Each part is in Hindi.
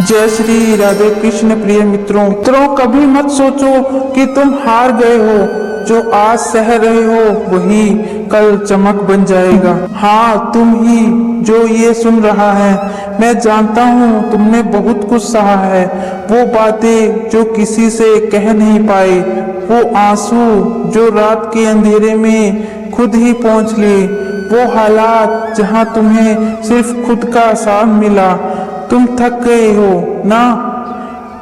जय श्री राधे कृष्ण। प्रिय मित्रों, कभी मत सोचो कि तुम हार गए हो। जो आज सह रहे हो वही कल चमक बन जाएगा। हाँ, तुम ही जो ये सुन रहा है, मैं जानता हूँ तुमने बहुत कुछ सहा है। वो बातें जो किसी से कह नहीं पाए, वो आंसू जो रात के अंधेरे में खुद ही पहुँच ले, वो हालात जहाँ तुम्हें सिर्फ खुद का साथ मिला। तुम थक गए हो ना,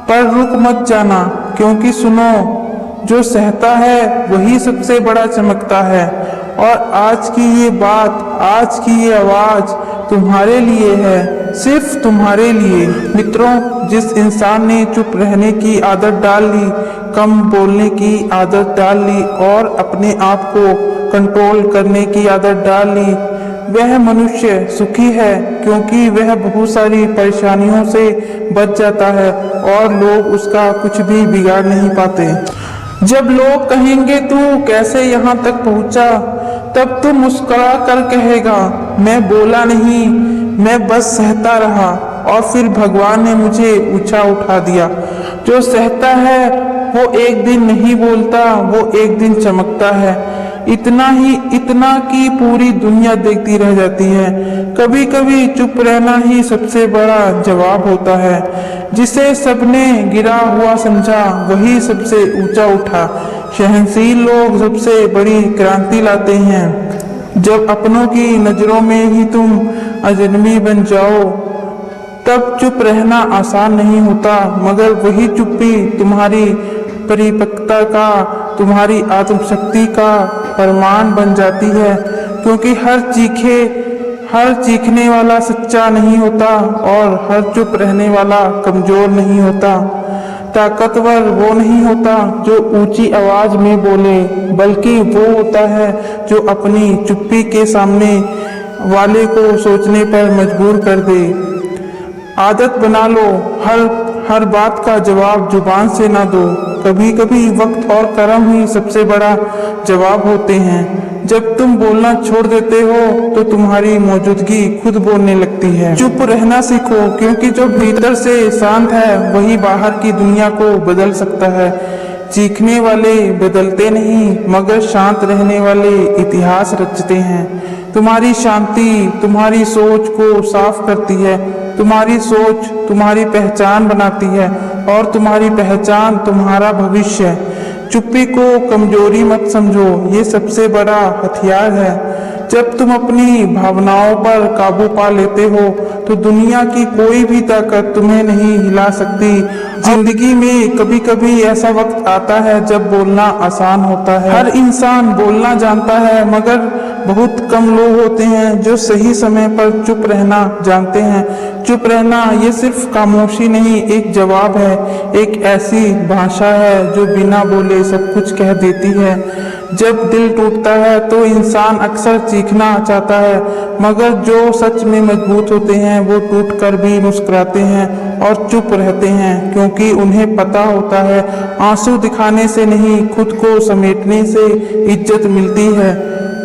पर रुक मत जाना, क्योंकि सुनो, जो सहता है वही सबसे बड़ा चमकता है। और आज की ये बात, आज की ये आवाज तुम्हारे लिए है, सिर्फ तुम्हारे लिए। मित्रों, जिस इंसान ने चुप रहने की आदत डाल ली, कम बोलने की आदत डाल ली और अपने आप को कंट्रोल करने की आदत डाल ली, वह मनुष्य सुखी है, क्योंकि वह बहुत सारी परेशानियों से बच जाता है और लोग उसका कुछ भी बिगाड़ नहीं पाते। जब लोग कहेंगे तू कैसे यहाँ तक पहुँचा, तब तू मुस्कुरा कर कहेगा, मैं बोला नहीं, मैं बस सहता रहा और फिर भगवान ने मुझे ऊंचा उठा दिया। जो सहता है वो एक दिन नहीं बोलता, वो एक दिन चमकता है। इतना ही, इतना कि पूरी दुनिया देखती रह जाती है। कभी कभी चुप रहना ही सबसे बड़ा जवाब होता है। जिसे सबने गिरा हुआ समझा, वही सबसे ऊंचा उठा। सहनशील लोग सबसे बड़ी क्रांति लाते हैं। जब अपनों की नजरों में ही तुम अजनबी बन जाओ, तब चुप रहना आसान नहीं होता, मगर वही चुप्पी तुम्हारी परिपक्वता का, तुम्हारी आत्मशक्ति का प्रमाण बन जाती है। क्योंकि हर चीखने वाला सच्चा नहीं होता और हर चुप रहने वाला कमजोर नहीं होता। ताकतवर वो नहीं होता जो ऊंची आवाज में बोले, बल्कि वो होता है जो अपनी चुप्पी के सामने वाले को सोचने पर मजबूर कर दे। आदत बना लो, हर बात का जवाब जुबान से ना दो। कभी कभी वक्त और कर्म ही सबसे बड़ा जवाब होते हैं। जब तुम बोलना छोड़ देते हो तो तुम्हारी मौजूदगी खुद बोलने लगती है। चुप रहना सीखो, क्योंकि जो भीतर से शांत है वही बाहर की दुनिया को बदल सकता है। चीखने वाले बदलते नहीं, मगर शांत रहने वाले इतिहास रचते हैं। तुम्हारी शांति तुम्हारी सोच को साफ करती है, तुम्हारी सोच तुम्हारी पहचान बनाती है और तुम्हारी पहचान तुम्हारा भविष्य। चुप्पी को कमजोरी मत समझो, ये सबसे बड़ा हथियार है। जब तुम अपनी भावनाओं पर काबू पा लेते हो तो दुनिया की कोई भी ताकत तुम्हें नहीं हिला सकती। जिंदगी में कभी कभी ऐसा वक्त आता है जब बोलना आसान होता है। हर इंसान बोलना जानता है, मगर बहुत कम लोग होते हैं जो सही समय पर चुप रहना जानते हैं। चुप रहना ये सिर्फ खामोशी नहीं, एक जवाब है, एक ऐसी भाषा है जो बिना बोले सब कुछ कह देती है। जब दिल टूटता है तो इंसान अक्सर चीखना चाहता है, मगर जो सच में मजबूत होते हैं वो टूट कर भी मुस्कुराते हैं और चुप रहते हैं, क्योंकि उन्हें पता होता है आंसू दिखाने से नहीं, खुद को समेटने से इज्जत मिलती है।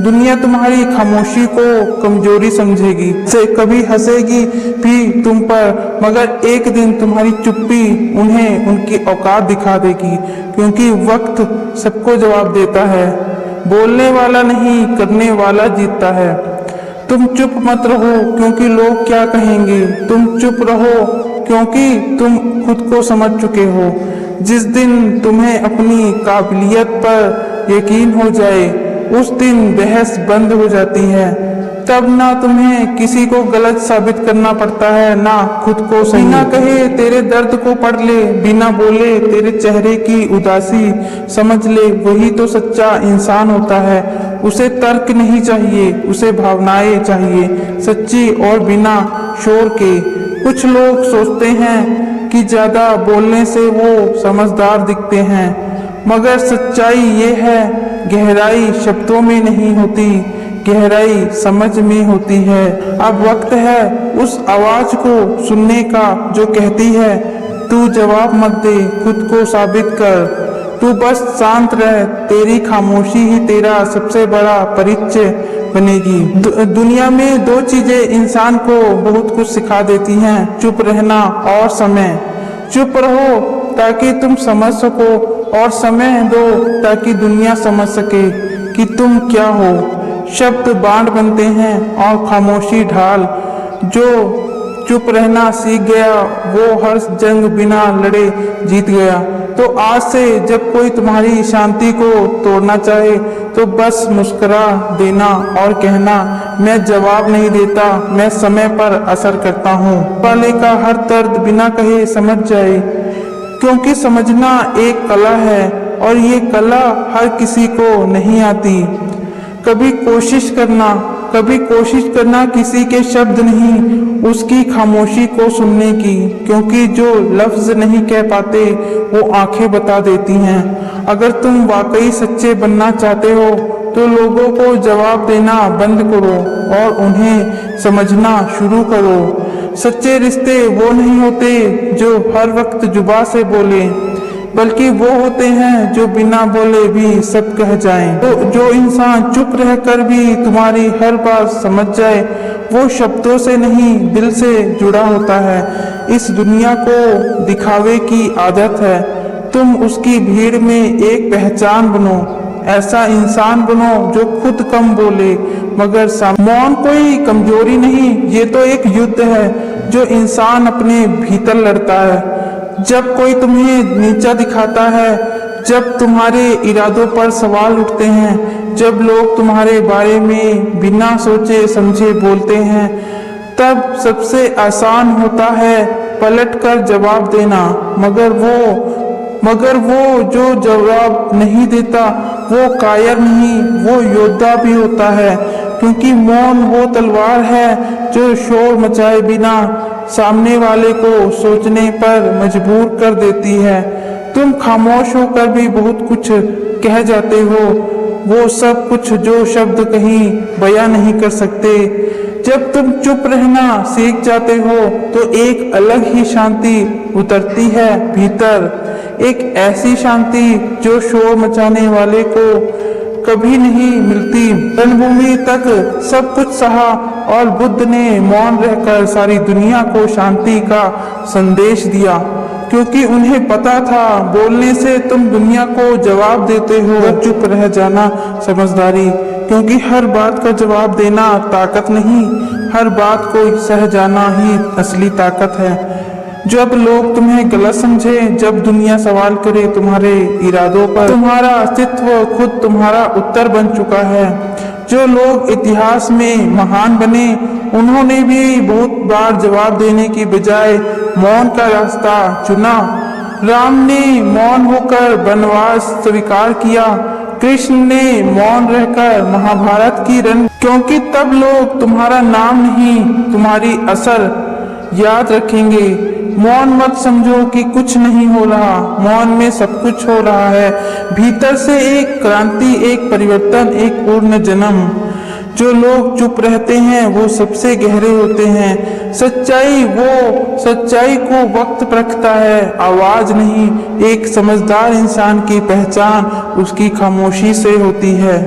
दुनिया तुम्हारी खामोशी को कमजोरी समझेगी, से कभी हंसेगी भी तुम पर, मगर एक दिन तुम्हारी चुप्पी उन्हें उनकी औकात दिखा देगी। क्योंकि वक्त सबको जवाब देता है, बोलने वाला नहीं, करने वाला जीतता है। तुम चुप मत रहो क्योंकि लोग क्या कहेंगे, तुम चुप रहो क्योंकि तुम खुद को समझ चुके हो। जिस दिन तुम्हें अपनी काबिलियत पर यकीन हो जाए, उस दिन बहस बंद हो जाती है। तब ना तुम्हें किसी को गलत साबित करना पड़ता है, ना खुद को सही। बिना कहे तेरे दर्द को पढ़ ले, बिना बोले तेरे चेहरे की उदासी समझ ले, वही तो सच्चा इंसान होता है। उसे तर्क नहीं चाहिए, उसे भावनाएं चाहिए, सच्ची और बिना शोर के। कुछ लोग सोचते हैं कि ज्यादा बोलने से वो समझदार दिखते हैं, मगर सच्चाई ये है, गहराई शब्दों में नहीं होती, गहराई समझ में होती है। अब वक्त है उस आवाज को सुनने का जो कहती है, तू जवाब मत दे, खुद को साबित कर, तू बस शांत रह, तेरी खामोशी ही तेरा सबसे बड़ा परिचय बनेगी। दुनिया में दो चीजें इंसान को बहुत कुछ सिखा देती हैं, चुप रहना और समय। चुप रहो ताकि तुम समझ सको और समय दो ताकि दुनिया समझ सके कि तुम क्या हो। शब्द बाण बनते हैं और खामोशी ढाल। जो चुप रहना सीख गया वो हर जंग बिना लड़े जीत गया। तो आज से जब कोई तुम्हारी शांति को तोड़ना चाहे तो बस मुस्कुरा देना और कहना, मैं जवाब नहीं देता, मैं समय पर असर करता हूँ। वाले का हर दर्द बिना कहे समझ जाए, क्योंकि समझना एक कला है और ये कला हर किसी को नहीं आती। कभी कोशिश करना किसी के शब्द नहीं, उसकी खामोशी को सुनने की, क्योंकि जो लफ्ज नहीं कह पाते वो आंखें बता देती हैं। अगर तुम वाकई सच्चे बनना चाहते हो तो लोगों को जवाब देना बंद करो और उन्हें समझना शुरू करो। सच्चे रिश्ते वो नहीं होते जो हर वक्त जुबान से बोले, बल्कि वो होते हैं जो बिना बोले भी सब कह जाएं। तो जो इंसान चुप रहकर भी तुम्हारी हर बात समझ जाए वो शब्दों से नहीं दिल से जुड़ा होता है। इस दुनिया को दिखावे की आदत है, तुम उसकी भीड़ में एक पहचान बनो। ऐसा इंसान बनो जो खुद कम बोले मगर मौन कोई कमजोरी नहीं, ये तो एक युद्ध है जो इंसान अपने भीतर लड़ता है। जब कोई तुम्हें नीचा दिखाता है, जब तुम्हारे इरादों पर सवाल उठते हैं, जब लोग तुम्हारे बारे में बिना सोचे समझे बोलते हैं, तब सबसे आसान होता है पलटकर जवाब देना। मगर वो जो जवाब नहीं देता वो कायर नहीं, वो योद्धा भी होता है। क्योंकि मौन वो तलवार है जो शोर मचाए बिना सामने वाले को सोचने पर मजबूर कर देती है। तुम खामोश होकर भी बहुत कुछ कह जाते हो, वो सब कुछ जो शब्द कहीं बयां नहीं कर सकते। जब तुम चुप रहना सीख जाते हो तो एक अलग ही शांति उतरती है भीतर, एक ऐसी शांति जो शोर मचाने वाले को कभी नहीं मिलती। रणभूमि तक सब कुछ सहा और बुद्ध ने मौन रहकर सारी दुनिया को शांति का संदेश दिया, क्योंकि उन्हें पता था बोलने से तुम दुनिया को जवाब देते हो, चुप रह जाना समझदारी। क्योंकि हर बात का जवाब देना ताकत नहीं, हर बात को सह जाना ही असली ताकत है। जब लोग तुम्हें गलत समझे, जब दुनिया सवाल करे तुम्हारे इरादों पर, तुम्हारा अस्तित्व खुद तुम्हारा उत्तर बन चुका है। जो लोग इतिहास में महान बने उन्होंने भी बहुत बार जवाब देने की बजाय मौन का रास्ता चुना। राम ने मौन होकर वनवास स्वीकार किया, कृष्ण ने मौन रहकर महाभारत की रण, क्योंकि तब लोग तुम्हारा नाम नहीं तुम्हारी असर याद रखेंगे। मौन मत समझो कि कुछ नहीं हो रहा, मौन में सब कुछ हो रहा है। भीतर से एक क्रांति, एक परिवर्तन, एक पूर्ण जन्म। जो लोग चुप रहते हैं वो सबसे गहरे होते हैं। सच्चाई को वक्त परखता है, आवाज नहीं। एक समझदार इंसान की पहचान उसकी खामोशी से होती है।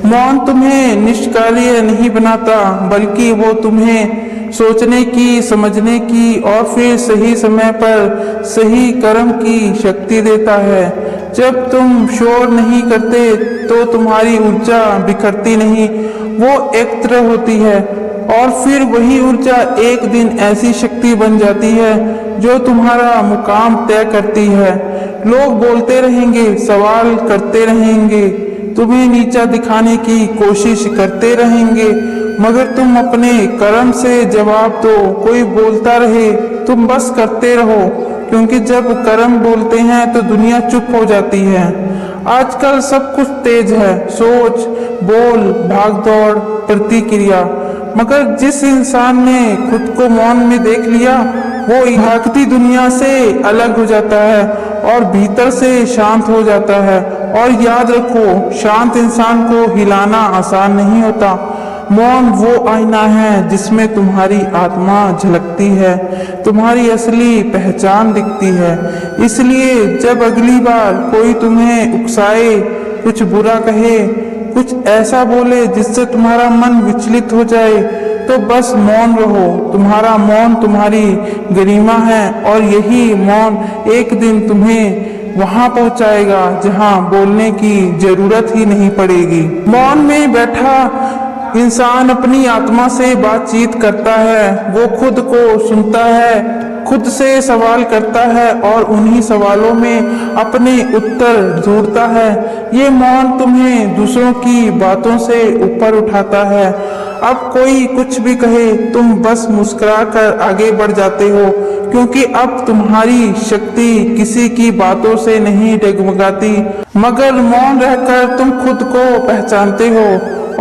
मौन तुम्हें निष्क्रिय नहीं बनाता, बल्कि वो तुम्हें सोचने की, समझने की और फिर सही समय पर सही कर्म की शक्ति देता है। जब तुम शोर नहीं करते तो तुम्हारी ऊर्जा बिखरती नहीं, वो एकत्र होती है और फिर वही ऊर्जा एक दिन ऐसी शक्ति बन जाती है जो तुम्हारा मुकाम तय करती है। लोग बोलते रहेंगे, सवाल करते रहेंगे, तुम्हें नीचा दिखाने की कोशिश करते रहेंगे, मगर तुम अपने कर्म से जवाब दो। कोई बोलता रहे, तुम बस करते रहो, क्योंकि जब कर्म बोलते हैं तो दुनिया चुप हो जाती है। आजकल सब कुछ तेज है, सोच, बोल, भागदौड़, प्रतिक्रिया, मगर जिस इंसान ने खुद को मौन में देख लिया वो भागती दुनिया से अलग हो जाता है और भीतर से शांत हो जाता है। और याद रखो, शांत इंसान को हिलाना आसान नहीं होता। मौन वो आईना है जिसमें तुम्हारी आत्मा झलकती है, तुम्हारी असली पहचान दिखती है। इसलिए जब अगली बार कोई तुम्हें उकसाए, कुछ बुरा कहे, कुछ ऐसा बोले जिससे तुम्हारा मन विचलित हो जाए तो बस मौन रहो। तुम्हारा मौन तुम्हारी गरिमा है और यही मौन एक दिन तुम्हें वहां पहुंचाएगा जहां बोलने की जरूरत ही नहीं पड़ेगी। मौन में बैठा इंसान अपनी आत्मा से बातचीत करता है, वो खुद को सुनता है, खुद से सवाल करता है और उन्हीं सवालों में अपने उत्तर ढूंढता है। ये मौन तुम्हें दूसरों की बातों से ऊपर उठाता है। अब कोई कुछ भी कहे तुम बस मुस्कुरा कर आगे बढ़ जाते हो, क्योंकि अब तुम्हारी शक्ति किसी की बातों से नहीं डगमगाती, मगर मौन रहकर तुम खुद को पहचानते हो।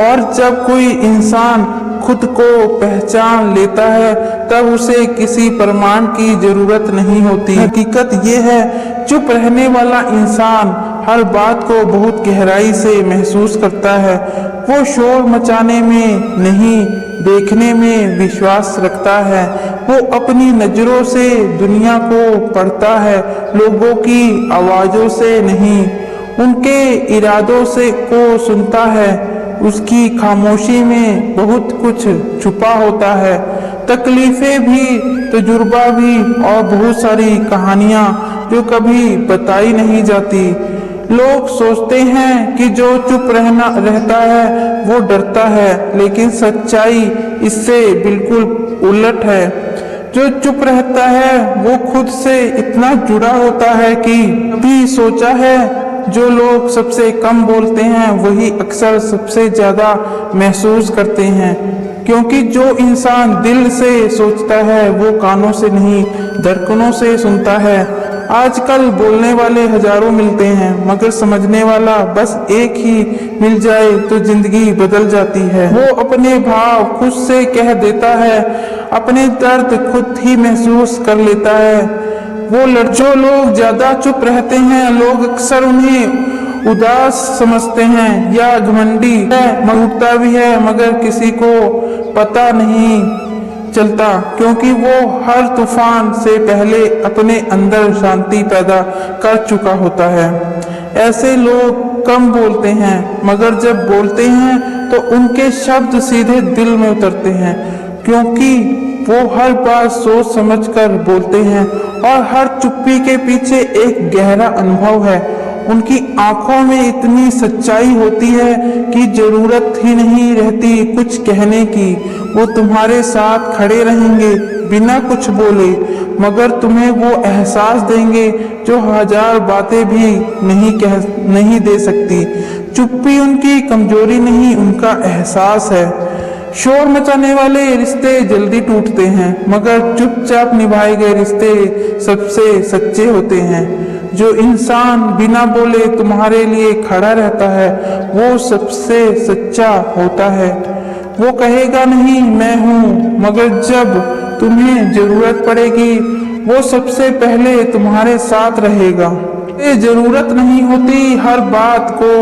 और जब कोई इंसान खुद को पहचान लेता है तब उसे किसी प्रमाण की जरूरत नहीं होती। हकीकत ये है, चुप रहने वाला इंसान हर बात को बहुत गहराई से महसूस करता है। वो शोर मचाने में नहीं, देखने में विश्वास रखता है। वो अपनी नजरों से दुनिया को पढ़ता है, लोगों की आवाजों से नहीं, उनके इरादों से को सुनता है। उसकी खामोशी में बहुत कुछ छुपा होता है, तकलीफें भी, तजुर्बा भी और बहुत सारी कहानियां जो कभी बताई नहीं जाती। लोग सोचते हैं कि जो चुप रहता है वो डरता है, लेकिन सच्चाई इससे बिल्कुल उलट है। जो चुप रहता है वो खुद से इतना जुड़ा होता है कि भी सोचा है जो लोग सबसे कम बोलते हैं वही अक्सर सबसे ज्यादा महसूस करते हैं, क्योंकि जो इंसान दिल से सोचता है वो कानों से नहीं धड़कनों से सुनता है। आजकल बोलने वाले हजारों मिलते हैं, मगर समझने वाला बस एक ही मिल जाए तो जिंदगी बदल जाती है। वो अपने भाव खुद से कह देता है, अपने दर्द खुद ही महसूस कर लेता है। जो लोग ज्यादा चुप रहते हैं, लोग अक्सर उन्हें उदास समझते हैं या घमंडी है, मगुटता भी है, मगर किसी को पता नहीं चलता, क्योंकि वो हर तूफान से पहले अपने अंदर शांति पैदा कर चुका होता है। ऐसे लोग कम बोलते हैं, मगर जब बोलते हैं तो उनके शब्द सीधे दिल में उतरते हैं, क्योंकि वो हर बात सोच समझकर बोलते हैं और हर चुप्पी के पीछे एक गहरा अनुभव है। उनकी आंखों में इतनी सच्चाई होती है कि जरूरत ही नहीं रहती कुछ कहने की। वो तुम्हारे साथ खड़े रहेंगे बिना कुछ बोले, मगर तुम्हें वो एहसास देंगे जो हजार बातें भी नहीं दे सकती। चुप्पी उनकी कमजोरी नहीं, उनका एहसास है। शोर मचाने वाले रिश्ते जल्दी टूटते हैं, मगर चुपचाप निभाए गए रिश्ते सबसे सच्चे होते हैं। जो इंसान बिना बोले तुम्हारे लिए खड़ा रहता है वो सबसे सच्चा होता है। वो कहेगा नहीं मैं हूँ, मगर जब तुम्हें जरूरत पड़ेगी वो सबसे पहले तुम्हारे साथ रहेगा। ये जरूरत नहीं होती हर बात को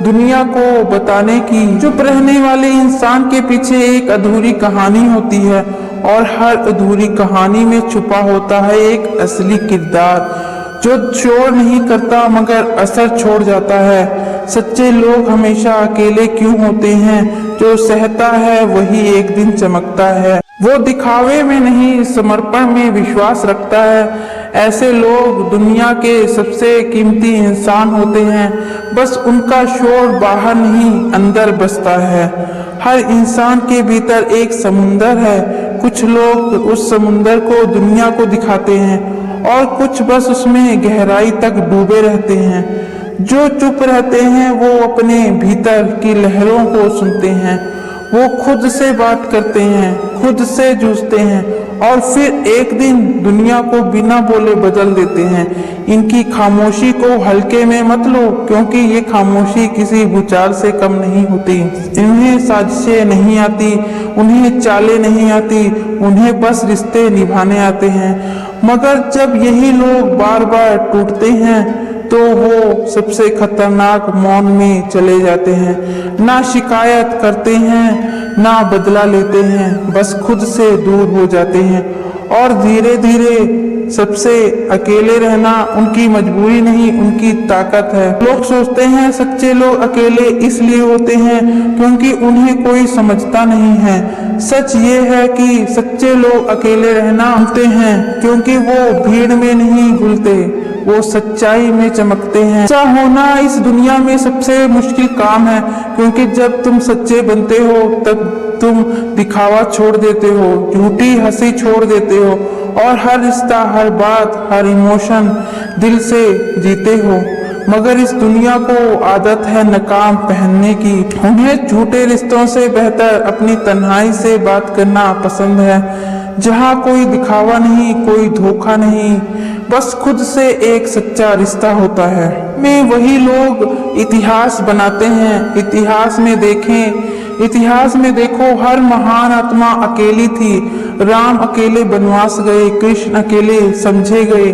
दुनिया को बताने की। चुप रहने वाले इंसान के पीछे एक अधूरी कहानी होती है और हर अधूरी कहानी में छुपा होता है एक असली किरदार जो शोर नहीं करता मगर असर छोड़ जाता है। सच्चे लोग हमेशा अकेले क्यों होते हैं? जो सहता है वही एक दिन चमकता है। वो दिखावे में नहीं समर्पण में विश्वास रखता है। ऐसे लोग दुनिया के सबसे कीमती इंसान होते हैं। बस उनका शोर बाहर नहीं अंदर बसता है। हर इंसान के भीतर एक समुंदर है। कुछ लोग उस समुंदर को दुनिया को दिखाते हैं और कुछ बस उसमें गहराई तक डूबे रहते हैं। जो चुप रहते हैं वो अपने भीतर की लहरों को सुनते हैं। वो खुद से बात करते हैं, खुद से जूझते हैं और फिर एक दिन दुनिया को बिना बोले बदल देते हैं। इनकी खामोशी को हल्के में मत लो, क्योंकि ये खामोशी किसी भूचाल से कम नहीं होती। इन्हें साजिशें नहीं आती, उन्हें चालें नहीं आती, उन्हें बस रिश्ते निभाने आते हैं। मगर जब यही लोग बार बार टूटते हैं तो वो सबसे खतरनाक मौन में चले जाते हैं। ना शिकायत करते हैं ना बदला लेते हैं, बस खुद से दूर हो जाते हैं और धीरे धीरे सबसे अकेले रहना उनकी मजबूरी नहीं, उनकी ताकत है। लोग सोचते हैं सच्चे लोग अकेले इसलिए होते हैं क्योंकि उन्हें कोई समझता नहीं है। सच ये है कि सच्चे लोग अकेले रहना चाहते हैं क्योंकि वो भीड़ में नहीं घुलते, वो सच्चाई में चमकते हैं। सच्चा होना इस दुनिया में सबसे मुश्किल काम है क्योंकि जब तुम सच्चे बनते हो तब तुम दिखावा छोड़ देते हो, झूठी हंसी छोड़ देते हो और हर रिश्ता, हर बात, हर इमोशन दिल से जीते हो। मगर इस दुनिया को आदत है नकाम पहनने की। उन्हें झूठे रिश्तों से बेहतर अपनी तन्हाई से बात करना पसंद है, जहाँ कोई दिखावा नहीं, कोई धोखा नहीं, बस खुद से एक सच्चा रिश्ता होता है। में वही लोग इतिहास बनाते हैं। इतिहास में देखो हर महान आत्मा अकेली थी। राम अकेले वनवास गए, कृष्ण अकेले समझे गए,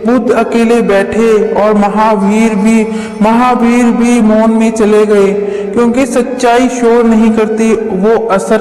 बुद्ध अकेले बैठे और महावीर भी मौन में चले गए क्योंकि सच्चाई शोर नहीं करती, वो असर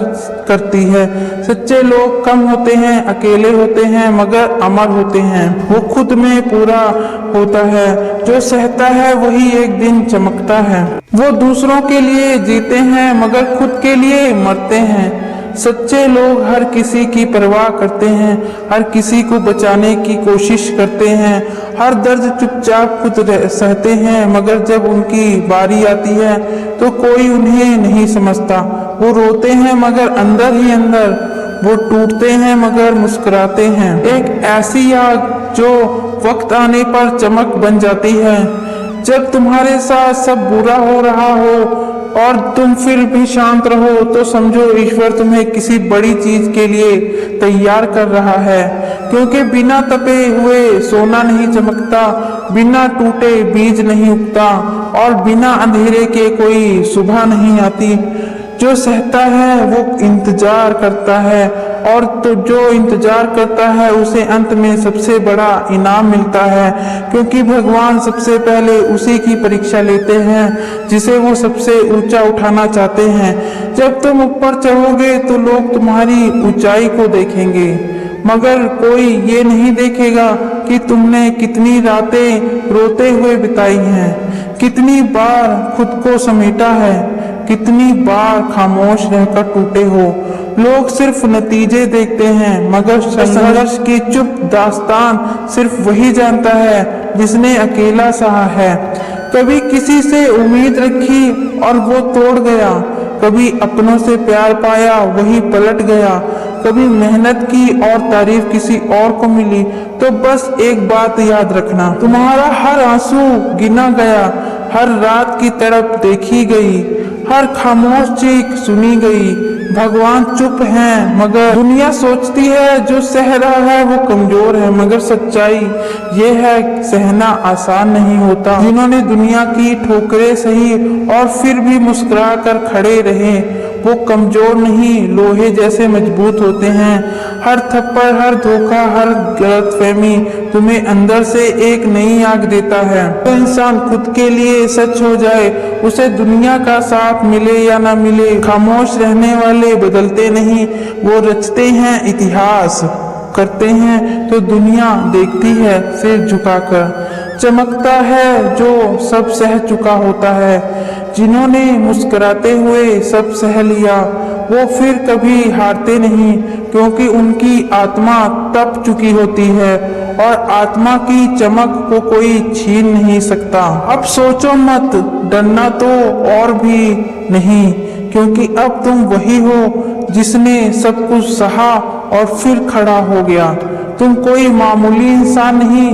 करती है। सच्चे लोग कम होते हैं, अकेले होते हैं, मगर अमर होते हैं। वो खुद में पूरा होता है, जो सहता है वही एक दिन चमकता है। वो दूसरों के लिए जीते हैं मगर खुद के लिए मरते हैं। सच्चे लोग हर किसी की परवाह करते हैं, हर किसी को बचाने की कोशिश करते हैं, हर दर्द चुपचाप खुद सहते हैं, मगर जब उनकी बारी आती है तो कोई उन्हें नहीं समझता। वो रोते हैं मगर अंदर ही अंदर, वो टूटते हैं मगर मुस्कुराते हैं। एक ऐसी आग जो वक्त आने पर चमक बन जाती है। जब तुम्हारे साथ सब बुरा हो रहा हो और तुम फिर भी शांत रहो तो समझो ईश्वर तुम्हें किसी बड़ी चीज के लिए तैयार कर रहा है, क्योंकि बिना तपे हुए सोना नहीं चमकता, बिना टूटे बीज नहीं उगता और बिना अंधेरे के कोई सुबह नहीं आती। जो सहता है वो इंतजार करता है और तो जो इंतजार करता है उसे अंत में सबसे बड़ा इनाम मिलता है, क्योंकि भगवान सबसे पहले उसी की परीक्षा लेते हैं जिसे वो सबसे ऊंचा उठाना चाहते हैं। जब तुम ऊपर चढ़ोगे तो लोग तुम्हारी ऊंचाई को देखेंगे, मगर कोई ये नहीं देखेगा कि तुमने कितनी रातें रोते हुए बिताई हैं, कितनी बार खुद को समेटा है, कितनी बार खामोश रहकर टूटे हो। लोग सिर्फ नतीजे देखते हैं मगर संघर्ष की चुप दास्तान सिर्फ वही जानता है जिसने अकेला सहा है। कभी किसी से उम्मीद रखी और वो तोड़ गया, कभी अपनों से प्यार पाया वही पलट गया, कभी मेहनत की और तारीफ किसी और को मिली। तो बस एक बात याद रखना, तुम्हारा हर आंसू गिना गया, हर रात की तड़प देखी गई, हर खामोश चीख सुनी गई। भगवान चुप हैं मगर दुनिया सोचती है जो सह रहा है वो कमजोर है, मगर सच्चाई ये है सहना आसान नहीं होता। जिन्होंने दुनिया की ठोकरें सही और फिर भी मुस्कुरा कर खड़े रहे वो कमजोर नहीं, लोहे जैसे मजबूत होते हैं। हर थप्पड़, हर धोखा, हर गलतफहमी तुम्हें अंदर से एक नई आग देता है। तो इंसान खुद के लिए सच हो जाए, उसे दुनिया का साथ मिले या ना मिले। खामोश रहने वाले बदलते नहीं, वो रचते हैं इतिहास, करते हैं तो दुनिया देखती है सिर झुकाकर। चमकता है जो सब सह चुका होता है। जिन्होंने मुस्कुराते हुए सब सह लिया वो फिर कभी हारते नहीं, क्योंकि उनकी आत्मा तप चुकी होती है और आत्मा की चमक को कोई छीन नहीं सकता। अब सोचो मत, डरना तो और भी नहीं, क्योंकि अब तुम वही हो जिसने सब कुछ सहा और फिर खड़ा हो गया। तुम कोई मामूली इंसान नहीं,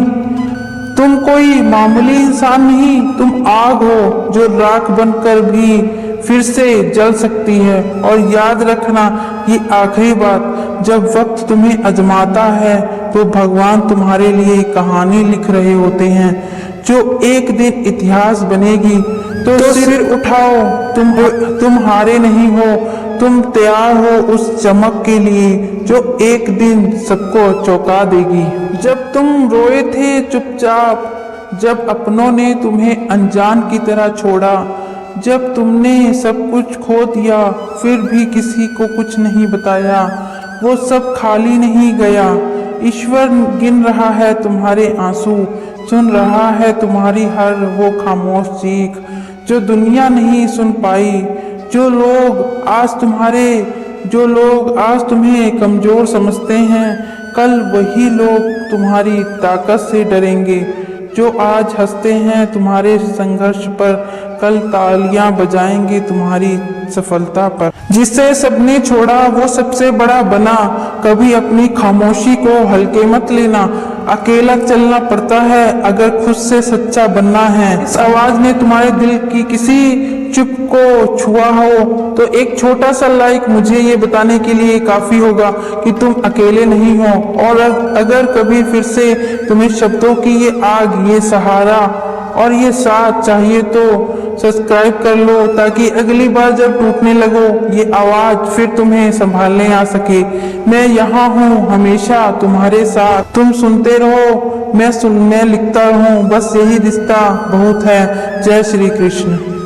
तुम आग हो जो राख बनकर भी फिर से जल सकती है। और याद रखना ये आखिरी बात, जब वक्त तुम्हें आजमाता है तो भगवान तुम्हारे लिए कहानी लिख रहे होते हैं जो एक दिन इतिहास बनेगी। तो सिर उठाओ, तुम हारे नहीं हो, तुम तैयार हो उस चमक के लिए जो एक दिन सबको चौंका देगी। जब तुम रोए थे चुपचाप, जब अपनों ने तुम्हें अनजान की तरह छोड़ा, जब तुमने सब कुछ खो दिया फिर भी किसी को कुछ नहीं बताया, वो सब खाली नहीं गया। ईश्वर गिन रहा है तुम्हारे आंसू, सुन रहा है तुम्हारी हर वो खामोश चीख जो दुनिया नहीं सुन पाई। जो लोग आज तुम्हें कमजोर समझते हैं, कल वही लोग तुम्हारी ताकत से डरेंगे। जो आज हंसते हैं तुम्हारे संघर्ष पर, कल तालियां बजाएंगे तुम्हारी सफलता पर। जिसे सबने छोड़ा वो सबसे बड़ा बना, कभी अपनी खामोशी को हल्के मत लेना। अकेला चलना पड़ता है अगर खुद से सच्चा बनना है। इस आवाज ने तुम्हारे दिल की किसी चुप को छुआ हो तो एक छोटा सा लाइक मुझे ये बताने के लिए काफी होगा कि तुम अकेले नहीं हो। और अगर कभी फिर से तुम्हें शब्दों की ये आग, ये सहारा और ये साथ चाहिए तो सब्सक्राइब कर लो, ताकि अगली बार जब टूटने लगो ये आवाज फिर तुम्हें संभालने आ सके। मैं यहाँ हूँ हमेशा तुम्हारे साथ, तुम सुनते रहो, मैं लिखता रहूँ, बस यही रिश्ता बहुत है। जय श्री कृष्ण।